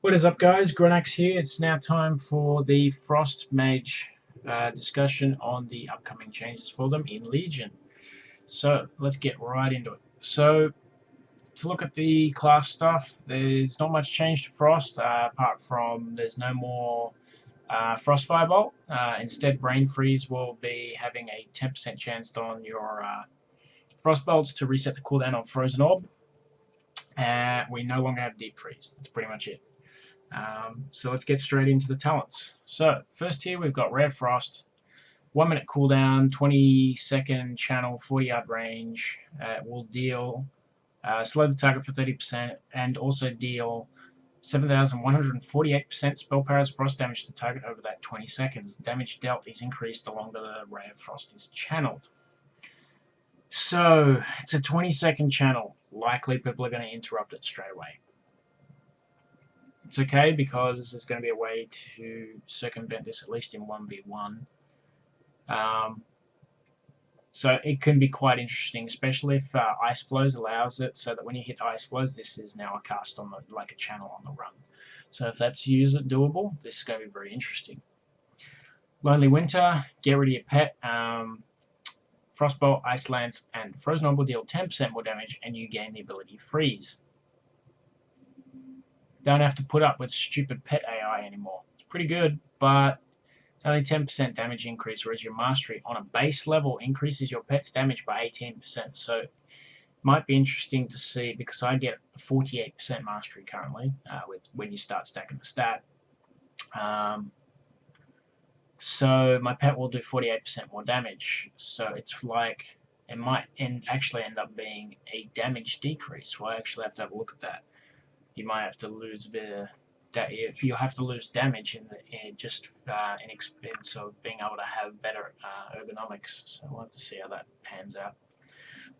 What is up, guys? Grenax here. It's now time for the Frost Mage discussion on the upcoming changes for them in Legion. So let's get right into it. So to look at the class stuff, there's not much change to Frost apart from there's no more Frost Firebolt. Instead, Brain Freeze will be having a 10% chance on your Frost Bolts to reset the cooldown on Frozen Orb. We no longer have Deep Freeze. That's pretty much it. So let's get straight into the talents. So first here we've got Rare Frost, 1 minute cooldown, 20-second channel, 40-yard range. Will deal slow the target for 30% and also deal 7,148% spell powers frost damage to the target over that 20 seconds. The damage dealt is increased the longer the Ray of Frost is channeled. So it's a 20-second channel. Likely people are going to interrupt it straight away. It's okay because there's going to be a way to circumvent this, at least in 1v1. So it can be quite interesting, especially if Ice Flows allows it, so that when you hit Ice Flows, this is now a cast on the, like a channel on the run. So if that's doable, this is going to be very interesting. Lonely Winter, get rid of your pet. Frostbolt, Ice Lance, and Frozen Orb will deal 10% more damage, and you gain the ability Freeze. Don't have to put up with stupid pet AI anymore. It's pretty good, but it's only 10% damage increase, whereas your mastery on a base level increases your pet's damage by 18%. So it might be interesting to see, because I get 48% mastery currently when you start stacking the stat. So my pet will do 48% more damage. So it's like it might actually end up being a damage decrease. Well, I actually have to have a look at that. You might have to lose a bit of that. You'll have to lose damage in expense of being able to have better ergonomics. So we'll have to see how that pans out.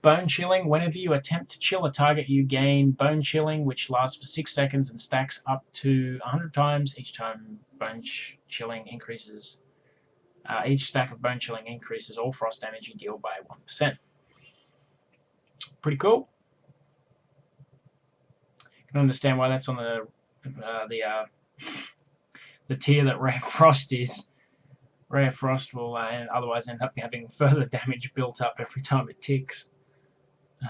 Bone Chilling. Whenever you attempt to chill a target, you gain Bone Chilling, which lasts for 6 seconds and stacks up to 100 times. Each time Bone Chilling increases, each stack of Bone Chilling increases all frost damage you deal by 1%. Pretty cool. Can understand why that's on the tier that Rare Frost is. Rare Frost will otherwise end up having further damage built up every time it ticks.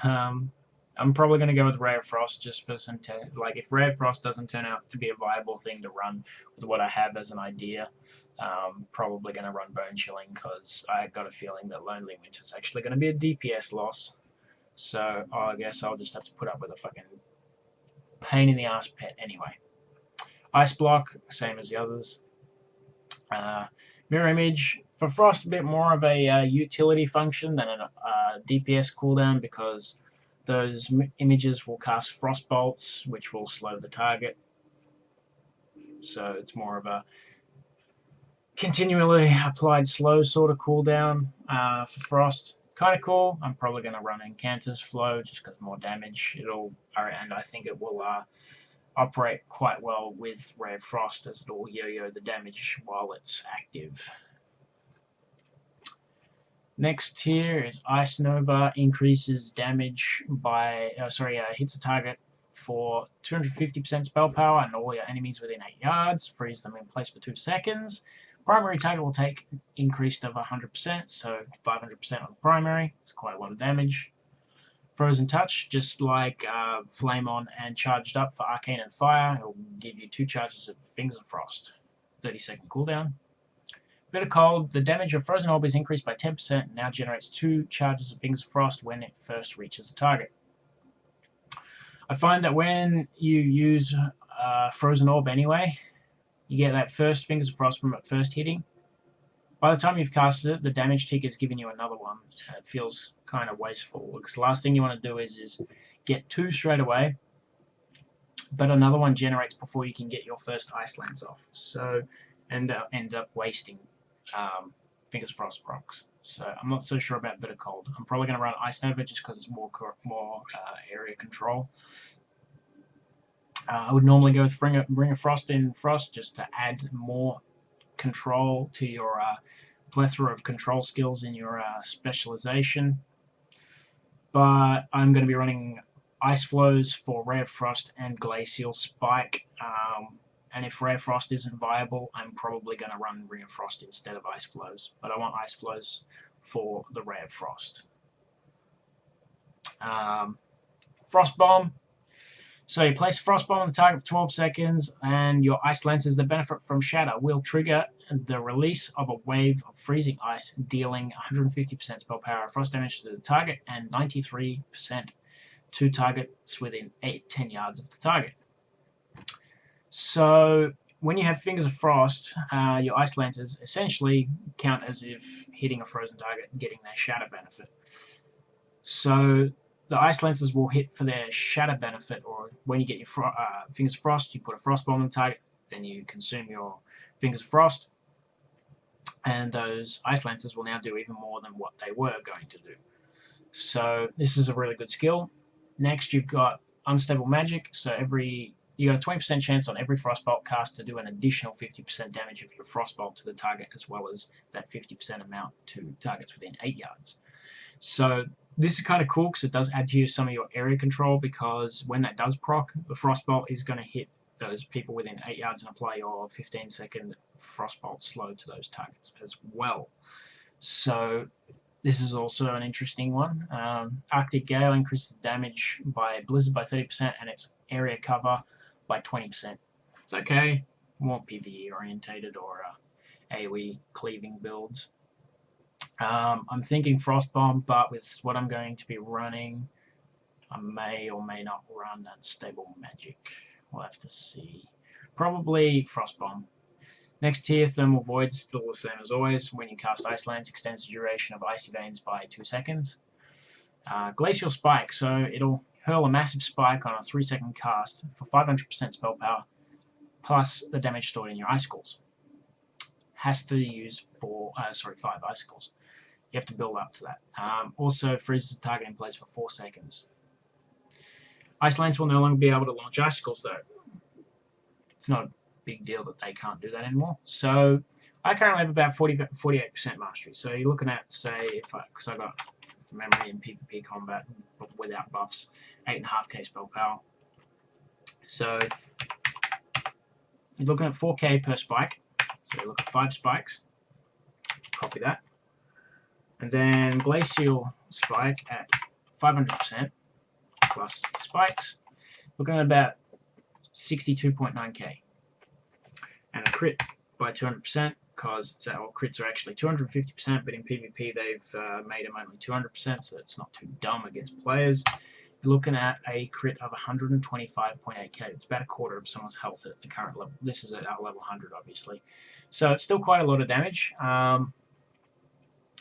I'm probably going to go with Rare Frost just for some like if Rare Frost doesn't turn out to be a viable thing to run with what I have as an idea, probably going to run Bone Chilling, because I got a feeling that Lonely Winter is actually going to be a DPS loss. So I guess I'll just have to put up with a fucking pain in the ass pet anyway. Ice Block, same as the others. Mirror Image, for Frost, a bit more of a utility function than a DPS cooldown, because those images will cast Frost Bolts, which will slow the target. So it's more of a continually applied slow sort of cooldown for Frost. Kind of cool. I'm probably going to run Incanter's Flow just because more damage. And I think it will operate quite well with Rare Frost, as it will yo-yo the damage while it's active. Next here is Ice Nova. Increases damage by hits a target for 250% spell power and all your enemies within 8 yards. Freeze them in place for 2 seconds. Primary target will take increased of 100%, so 500% on the primary. It's quite a lot of damage. Frozen Touch, just like Flame On and Charged Up for Arcane and Fire, it will give you 2 charges of Fingers of Frost. 30-second cooldown. Bitter Cold, the damage of Frozen Orb is increased by 10% and now generates 2 charges of Fingers of Frost when it first reaches the target. I find that when you use Frozen Orb anyway, you get that first Fingers of Frost from it first hitting. By the time you've casted it, the damage tick is giving you another one. It feels kind of wasteful, because the last thing you want to do is get 2 straight away, but another one generates before you can get your first Ice Lance off. So end up wasting Fingers of Frost procs. So I'm not so sure about Bitter Cold. I'm probably going to run Ice Nova just because it's more area control. I would normally go with Ring of Frost in Frost just to add more control to your plethora of control skills in your specialization. But I'm going to be running Ice Flows for Rare Frost and Glacial Spike. And if Rare Frost isn't viable, I'm probably going to run Ring of Frost instead of Ice Flows. But I want Ice Flows for the Rare Frost. Frost Bomb. So you place a Frost Bomb on the target for 12 seconds, and your Ice Lancers that benefit from Shatter will trigger the release of a wave of freezing ice, dealing 150% spell power frost damage to the target and 93% to targets within 10 yards of the target. So when you have Fingers of Frost, your Ice Lancers essentially count as if hitting a frozen target and getting their Shatter benefit. So the Ice Lancers will hit for their Shatter benefit, or when you get your Fingers of Frost, you put a Frost Bomb on the target, then you consume your Fingers of Frost, and those Ice Lancers will now do even more than what they were going to do. So this is a really good skill. Next, you've got Unstable Magic. So you got a 20% chance on every Frostbolt cast to do an additional 50% damage of your Frostbolt to the target, as well as that 50% amount to targets within 8 yards. So this is kind of cool because it does add to some of your area control, because when that does proc, the Frostbolt is going to hit those people within 8 yards and apply your 15-second Frostbolt slow to those targets as well. So this is also an interesting one. Arctic Gale increases damage by Blizzard by 30% and its area cover by 20%. It's okay. More PvE orientated or AoE cleaving builds. I'm thinking Frost Bomb, but with what I'm going to be running, I may or may not run Unstable Magic. We'll have to see. Probably Frost Bomb. Next tier, Thermal Void, still the same as always. When you cast Ice Lance, extends the duration of Icy Veins by 2 seconds. Glacial Spike, so it'll hurl a massive spike on a 3-second cast for 500% spell power, plus the damage stored in your icicles. Has to use 5 icicles. You have to build up to that. Also freezes the target in place for 4 seconds. Ice Lance will no longer be able to launch icicles though. It's not a big deal that they can't do that anymore. So I currently have about 48% mastery. So you're looking at, say, because I got memory in PvP combat without buffs, 8.5k spell power. So you're looking at 4k per spike. So you look at 5 spikes. Copy that. And then Glacial Spike at 500% plus spikes. Looking at about 62.9k. And a crit by 200%, because crits are actually 250%, but in PvP they've made them only 200%, so it's not too dumb against players. You're looking at a crit of 125.8k. It's about a quarter of someone's health at the current level. This is at our level 100, obviously. So it's still quite a lot of damage.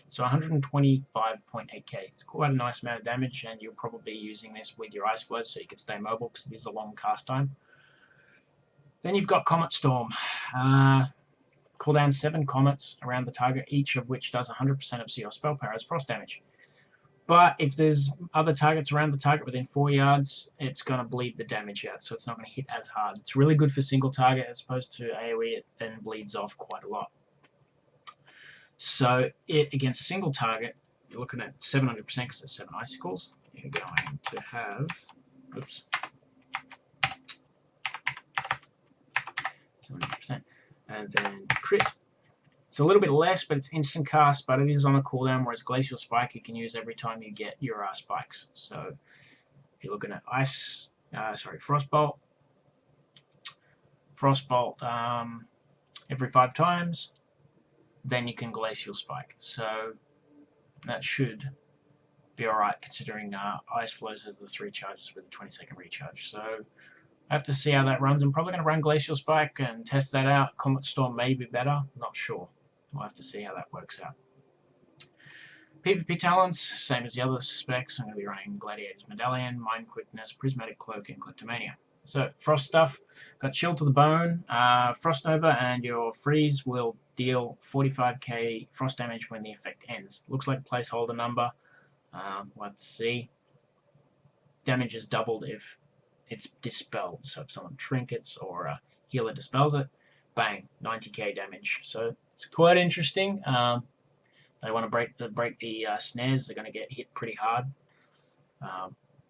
So 125.8k. It's quite a nice amount of damage, and you'll probably be using this with your Ice Flows so you can stay mobile, because it is a long cast time. Then you've got Comet Storm. Call down 7 comets around the target, each of which does 100% of your spell power as frost damage. But if there's other targets around the target within 4 yards, it's going to bleed the damage out, so it's not going to hit as hard. It's really good for single target as opposed to AoE. It then bleeds off quite a lot. So against a single target, you're looking at 700% because there's 7 icicles. You're going to have, oops, 700%, and then crit. It's a little bit less, but it's instant cast, but it is on a cooldown, whereas Glacial Spike you can use every time you get your spikes. So if you're looking at Frostbolt. Frostbolt every 5 times, then you can Glacial Spike. So that should be alright, considering Ice Flows has the 3 charges with a 20-second recharge. So I have to see how that runs. I'm probably going to run Glacial Spike and test that out. Comet Storm may be better, not sure. We'll have to see how that works out. PvP talents, same as the other specs. I'm going to be running Gladiator's Medallion, Mind Quickness, Prismatic Cloak, and Kleptomania. So, Frost stuff. Got Chill to the Bone, Frost Nova, and your Freeze will deal 45k frost damage when the effect ends. Looks like a placeholder number. We'll have to see. Damage is doubled if it's dispelled. So if someone trinkets or a healer dispels it, bang, 90k damage. So it's quite interesting. They want to break the snares. They're going to get hit pretty hard.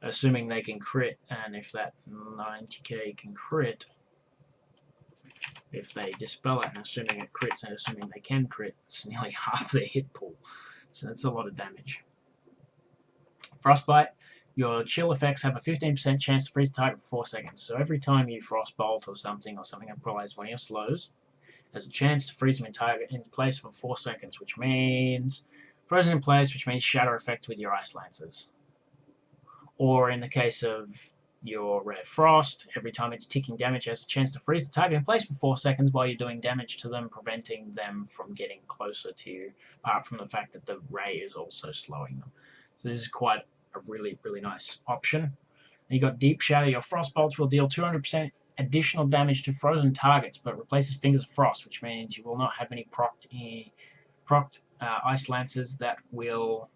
assuming they can crit, and if that 90k can crit, if they dispel it, and assuming it crits, and assuming they can crit, it's nearly half their hit pool. So that's a lot of damage. Frostbite, your chill effects have a 15% chance to freeze the target for 4 seconds. So every time you Frostbolt or something applies one of your slows, there's a chance to freeze them in place for 4 seconds, which means frozen in place, which means shatter effect with your Ice Lancers. Or in the case of your Rare Frost, every time it's ticking damage, it has a chance to freeze the target in place for 4 seconds while you're doing damage to them, preventing them from getting closer to you, apart from the fact that the Ray is also slowing them. So this is quite a really, really nice option. And you got Deep Shatter. Your Frost Bolts will deal 200% additional damage to frozen targets, but replaces Fingers of Frost, which means you will not have any procced Ice Lancers that will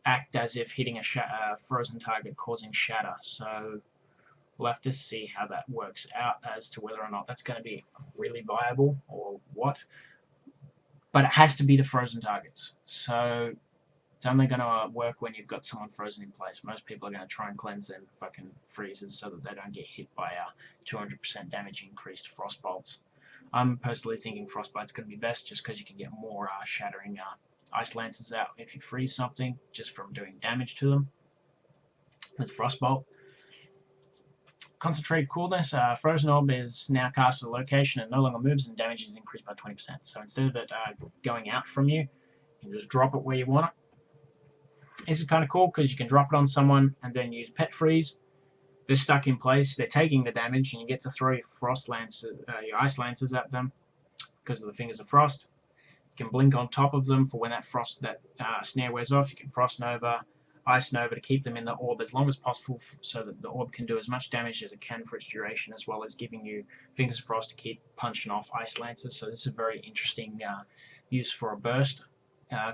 act as if hitting a frozen target causing shatter. So we'll have to see how that works out as to whether or not that's going to be really viable or what. But it has to be the frozen targets. So it's only going to work when you've got someone frozen in place. Most people are going to try and cleanse them fucking freezes so that they don't get hit by a 200% damage increased Frostbolts. I'm personally thinking Frostbite's going to be best just because you can get more shattering Ice Lancers out if you freeze something just from doing damage to them. With Frostbolt. Concentrated Coolness. Frozen Orb is now cast at a location and no longer moves, and damage is increased by 20%. So instead of it going out from you, you can just drop it where you want it. This is kind of cool because you can drop it on someone and then use Pet Freeze. They're stuck in place, they're taking the damage, and you get to throw your your Ice Lancers at them because of the Fingers of Frost. You can blink on top of them for when that snare wears off. You can Frost Nova, Ice Nova to keep them in the orb as long as possible so that the orb can do as much damage as it can for its duration, as well as giving you Fingers of Frost to keep punching off Ice Lancers. So this is a very interesting use for a burst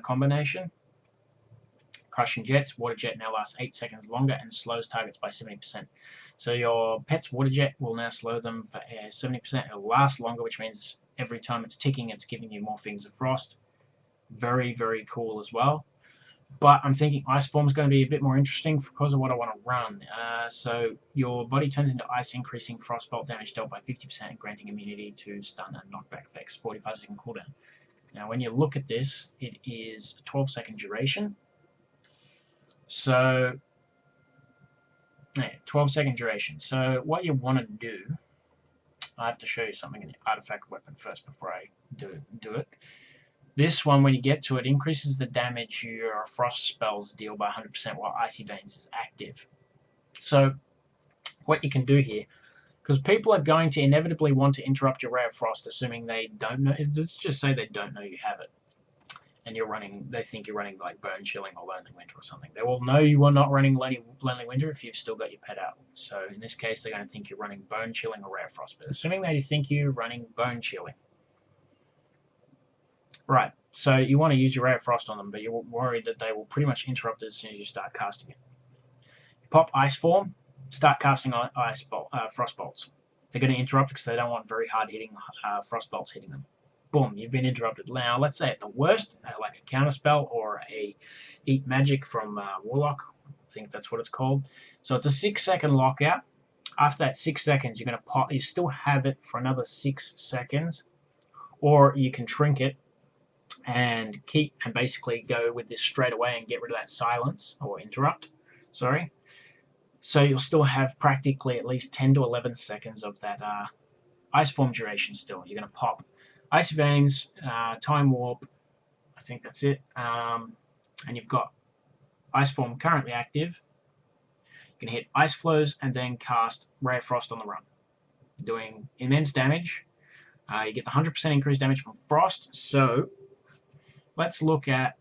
combination. Crushing Jets. Water Jet now lasts 8 seconds longer and slows targets by 70%. So your pet's Water Jet will now slow them for 70%. It'll last longer, which means every time it's ticking, it's giving you more Fingers of Frost. Very, very cool as well. But I'm thinking Ice Form is going to be a bit more interesting because of what I want to run. So your body turns into ice, increasing Frostbolt damage dealt by 50% and granting immunity to stun and knockback effects, 45-second cooldown. Now, when you look at this, it is a 12-second duration. So, 12-second duration. So what you want to do, I have to show you something in the artifact weapon first before I do it. This one, when you get to it, increases the damage your frost spells deal by 100% while Icy Veins is active. So what you can do here, because people are going to inevitably want to interrupt your Ray of Frost, assuming they don't know. Let's just say they don't know you have it, and they think you're running like Bone Chilling or Lonely Winter or something. They will know you are not running Lonely Winter if you've still got your pet out. So in this case, they're going to think you're running Bone Chilling or Ray of Frost. But assuming they think you're running Bone Chilling, right? So you want to use your Ray of Frost on them, but you're worried that they will pretty much interrupt it as soon as you start casting it. You pop Ice Form, start casting Frost Bolts. They're going to interrupt because they don't want very hard hitting Frost Bolts hitting them. Boom, you've been interrupted. Now, let's say at the worst, like a counterspell or a Eat Magic from Warlock. I think that's what it's called. So it's a 6-second lockout. After that 6 seconds, you're going to pop. You still have it for another 6 seconds, or you can trinket and basically go with this straight away and get rid of that silence or interrupt. Sorry. So you'll still have practically at least 10 to 11 seconds of that Ice Form duration still. You're going to pop Icy Veins, Time Warp, I think that's it. And you've got Ice Form currently active. You can hit Ice Flows and then cast Ray of Frost on the run, doing immense damage. You get the 100% increased damage from Frost. So let's look at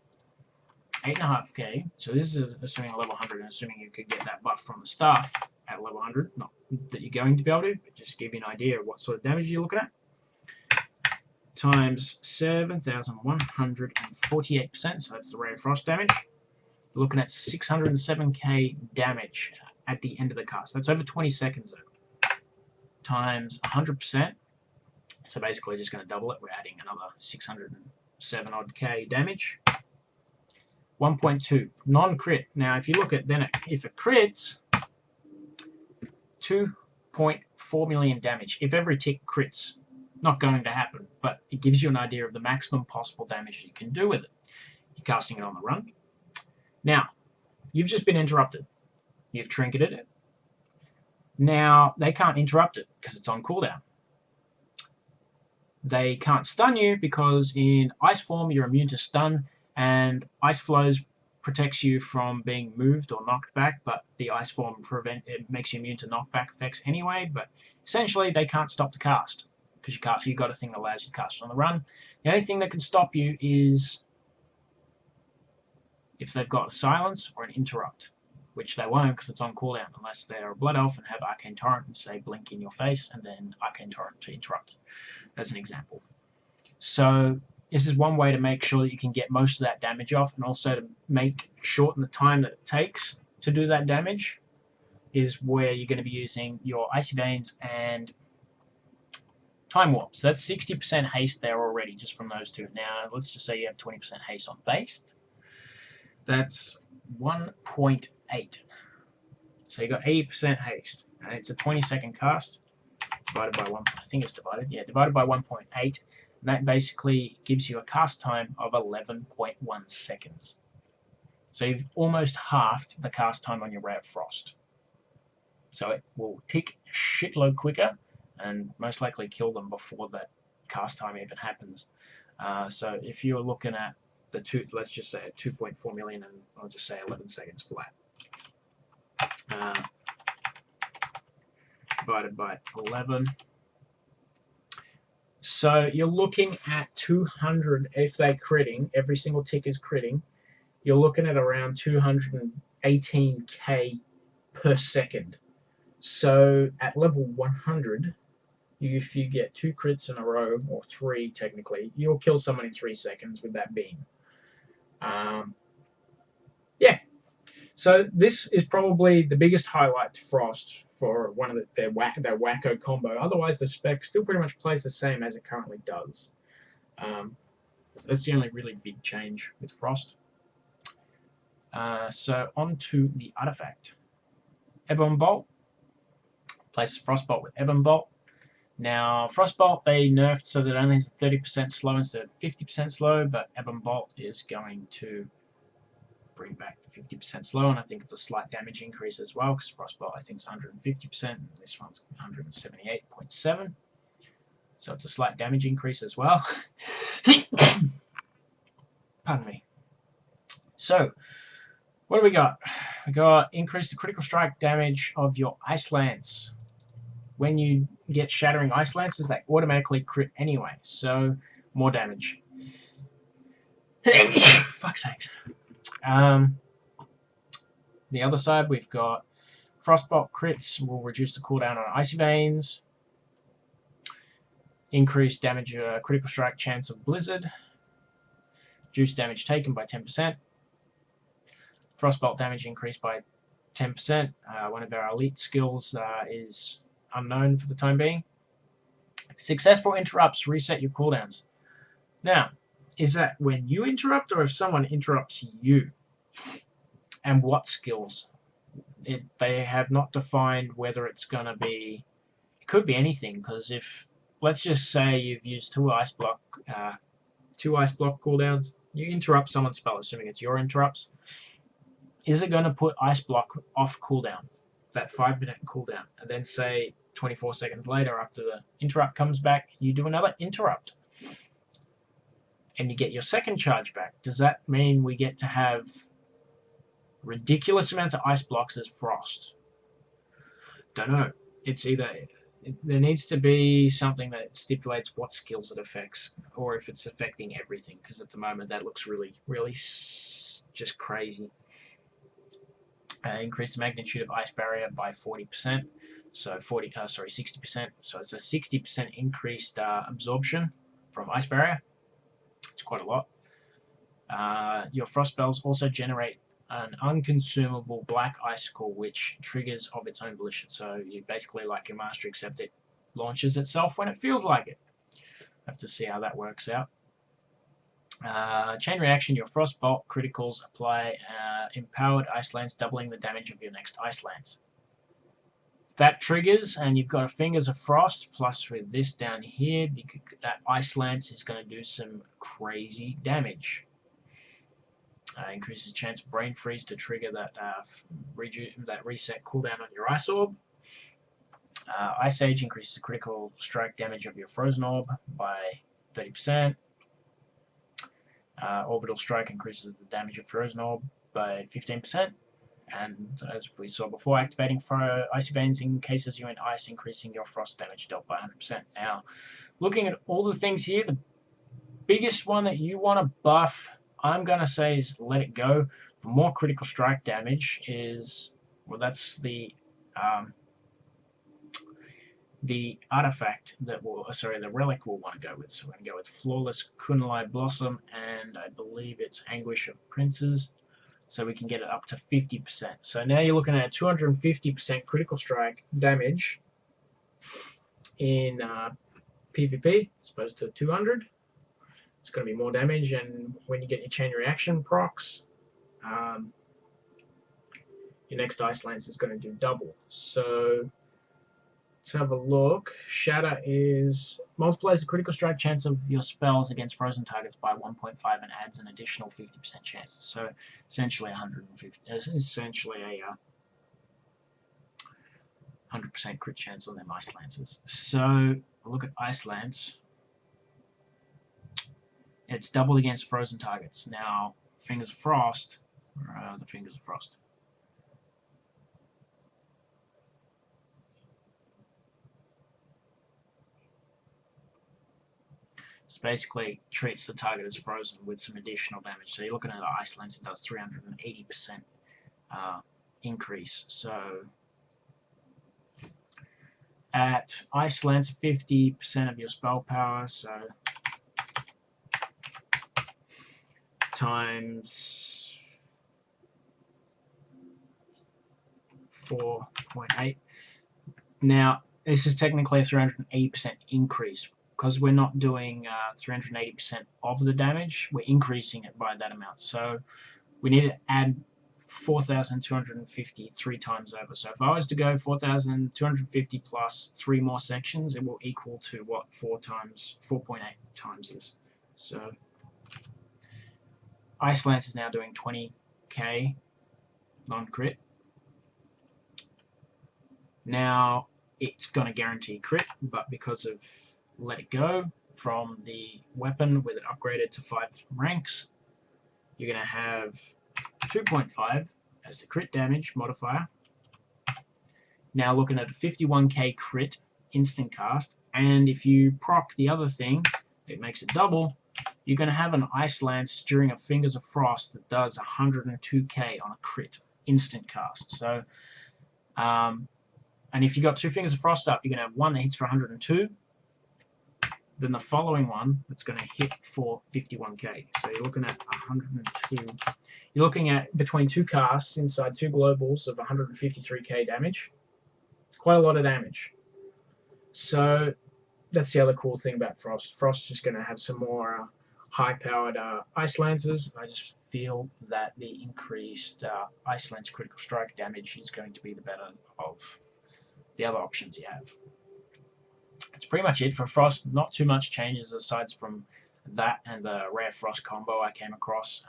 8.5k. So this is assuming a level 100 and assuming you could get that buff from the staff at level 100. Not that you're going to be able to, but just give you an idea of what sort of damage you're looking at. Times 7,148%, so that's the Ray of Frost damage. You're looking at 607k damage at the end of the cast. That's over 20 seconds though. Times 100%, so basically just going to double it. We're adding another 607 odd k damage. 1.2 non-crit. Now, if you look at then if it crits, 2.4 million damage. If every tick crits, not going to happen, but it gives you an idea of the maximum possible damage you can do with it. You're casting it on the run. Now, you've just been interrupted. You've trinketed it. Now, they can't interrupt it because it's on cooldown. They can't stun you because in ice form you're immune to stun, and ice flows protects you from being moved or knocked back, but the ice form it makes you immune to knockback effects anyway. But essentially they can't stop the cast because you got a thing that allows you to cast on the run. The only thing that can stop you is if they've got a silence or an interrupt, which they won't because it's on cooldown unless they're a blood elf and have arcane torrent and say blink in your face and then arcane torrent to interrupt it, as an example. So this is one way to make sure that you can get most of that damage off, and also to shorten the time that it takes to do that damage is where you're going to be using your Icy Veins and Time Warp. So that's 60% haste there already just from those two. Now let's just say you have 20% haste on base. That's 1.8. So you got 80% haste, and it's a 20-second cast divided by 1. I think it's divided. Yeah, divided by 1.8. And that basically gives you a cast time of 11.1 seconds. So you've almost halved the cast time on your Ray of Frost. So it will tick a shitload quicker and most likely kill them before that cast time even happens. So if you're looking at the two, let's just say 2.4 million, and I'll just say 11 seconds flat. Divided by 11. So you're looking at 200, if they're critting, every single tick is critting, you're looking at around 218k per second. So at level 100, if you get 2 crits in a row, or 3 technically, you'll kill someone in 3 seconds with that beam. Yeah. So this is probably the biggest highlight to Frost for one of their wacko combo. Otherwise, the spec still pretty much plays the same as it currently does. That's the only really big change with Frost. So on to the artifact. Ebon Bolt. Places Frostbolt with Ebon Bolt. Now, Frostbolt they nerfed so that it only has 30% slow instead of 50% slow, but Ebon Bolt is going to bring back the 50% slow, and I think it's a slight damage increase as well, because Frostbolt I think is 150%, and this one's 178.7. So it's a slight damage increase as well. Pardon me. So, what do we got? We got increase the critical strike damage of your Ice Lance. When you get Shattering Ice Lances, they automatically crit anyway, so more damage. Fuck's sakes. The other side, we've got Frostbolt crits will reduce the cooldown on Icy Veins. Increase damage, critical strike chance of Blizzard. Reduce damage taken by 10%. Frostbolt damage increased by 10%. One of our elite skills is unknown for the time being. Successful interrupts reset your cooldowns. Now, is that when you interrupt or if someone interrupts you? And what skills? They have not defined whether it's going to be... It could be anything, because if... Let's just say you've used 2 ice block cooldowns. You interrupt someone's spell, assuming it's your interrupts. Is it going to put ice block off cooldown, that 5-minute cooldown, and then say 24 seconds later after the interrupt comes back, you do another interrupt, and you get your second charge back? Does that mean we get to have ridiculous amounts of ice blocks as Frost? Don't know. It's either... There needs to be something that stipulates what skills it affects, or if it's affecting everything, because at the moment that looks really, really just crazy. Increase the magnitude of Ice Barrier by 40%, so 60%. So it's a 60% increased absorption from Ice Barrier. It's quite a lot. Your Frost spells also generate an unconsumable black icicle which triggers of its own volition. So you basically like your master, except it launches itself when it feels like it. Have to see how that works out. Chain reaction, your Frostbolt criticals apply empowered Ice Lance, doubling the damage of your next Ice Lance. That triggers, and you've got a Fingers of Frost, plus with this down here, that Ice Lance is going to do some crazy damage. Increases chance of Brain Freeze to trigger that reset cooldown on your Ice Orb. Ice Age increases the critical strike damage of your Frozen Orb by 30%. Orbital Strike increases the damage of Frozen Orb by 15%. And as we saw before, activating Icy Veins encases you in ice, increasing your frost damage dealt by 100%. Now, looking at all the things here, the biggest one that you want to buff, I'm going to say, is Let It Go. For more critical strike damage is, well, that's the artifact that will, the relic we'll want to go with. So we're going to go with Flawless Kunlai Blossom, and I believe it's Anguish of Princes. So we can get it up to 50%. So now you're looking at 250% critical strike damage in PvP, as opposed to 200. It's going to be more damage, and when you get your chain reaction procs, your next Ice Lance is going to do double. So let's have a look. Shatter multiplies the critical strike chance of your spells against frozen targets by 1.5 and adds an additional 50% chances. So essentially 150. Essentially a 100% crit chance on them Ice Lances. So look at Ice Lance. It's doubled against frozen targets. Now, Fingers of Frost. Where are the Fingers of Frost? So basically treats the target as frozen with some additional damage. So you're looking at an Ice Lance that does 380% increase. So at Ice Lance, 50% of your spell power, so times 4.8. Now, this is technically a 380% increase. Because we're not doing 380% of the damage, we're increasing it by that amount. So we need to add 4,250 3 times over. So if I was to go 4,250 plus 3 more sections, it will equal to what 4.8 times is. So Ice Lance is now doing 20k non-crit. Now it's going to guarantee crit, but because of Let It Go from the weapon with it upgraded to 5 ranks, you're going to have 2.5 as the crit damage modifier. Now looking at a 51k crit instant cast, and if you proc the other thing, it makes it double, you're going to have an Ice Lance during a Fingers of Frost that does 102k on a crit instant cast. So, and if you got 2 Fingers of Frost up, you're going to have one that hits for 102, then the following one that's going to hit for 51k. So you're looking at 102. You're looking at between 2 casts inside 2 globals of 153k damage. It's quite a lot of damage. So that's the other cool thing about Frost. Frost's just going to have some more high-powered Ice Lances. I just feel that the increased Ice Lance critical strike damage is going to be the better of the other options you have. That's pretty much it for Frost. Not too much changes aside from that and the rare Frost combo I came across.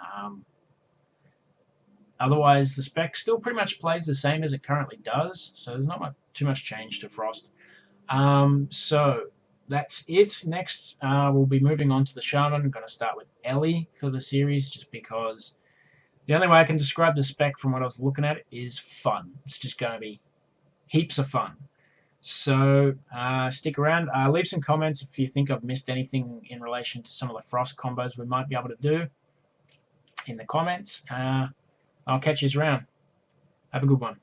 Otherwise, the spec still pretty much plays the same as it currently does, so there's not too much change to Frost. So that's it. Next, we'll be moving on to the Shaman. I'm going to start with Ellie for the series, just because the only way I can describe the spec from what I was looking at is fun. It's just going to be heaps of fun. So stick around. Leave some comments if you think I've missed anything in relation to some of the Frost combos we might be able to do in the comments. I'll catch you around. Have a good one.